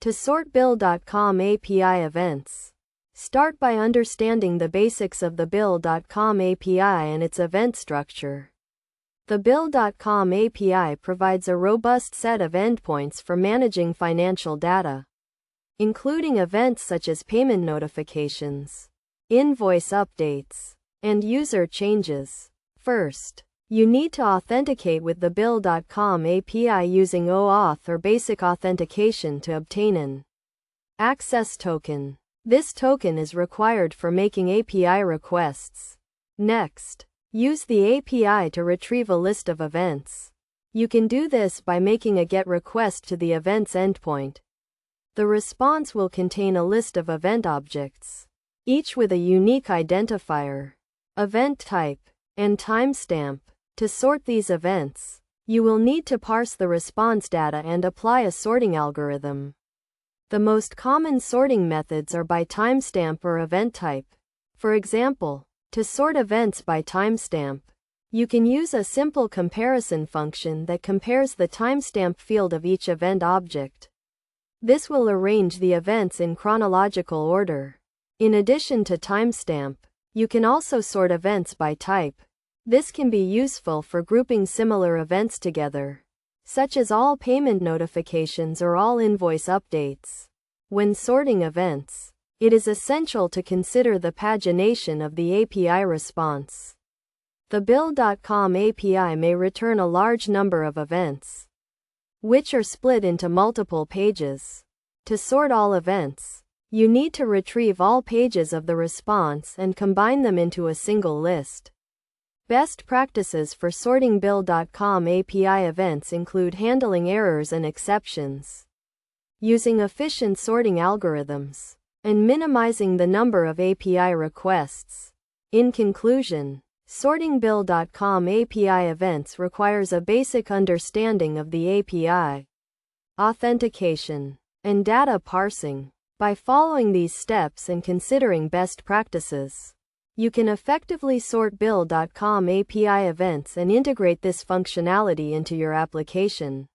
To sort Bill.com API events. Start by understanding the basics of the Bill.com API and its event structure. The Bill.com API provides a robust set of endpoints for managing financial data, including events such as payment notifications, invoice updates, and user changes. First, you need to authenticate with the Bill.com API using OAuth or basic authentication to obtain an access token. This token is required for making API requests. Next, use the API to retrieve a list of events. You can do this by making a GET request to the events endpoint. The response will contain a list of event objects, each with a unique identifier, event type, and timestamp. To sort these events, you will need to parse the response data and apply a sorting algorithm. The most common sorting methods are by timestamp or event type. For example, to sort events by timestamp, you can use a simple comparison function that compares the timestamp field of each event object. This will arrange the events in chronological order. In addition to timestamp, you can also sort events by type. This can be useful for grouping similar events together, such as all payment notifications or all invoice updates. When sorting events, it is essential to consider the pagination of the API response. The Bill.com API may return a large number of events, which are split into multiple pages. To sort all events, you need to retrieve all pages of the response and combine them into a single list. Best practices for sorting Bill.com API events include handling errors and exceptions, using efficient sorting algorithms, and minimizing the number of API requests. In conclusion, sorting Bill.com API events requires a basic understanding of the API, authentication, and data parsing. By following these steps and considering best practices, you can effectively sort Bill.com API events and integrate this functionality into your application.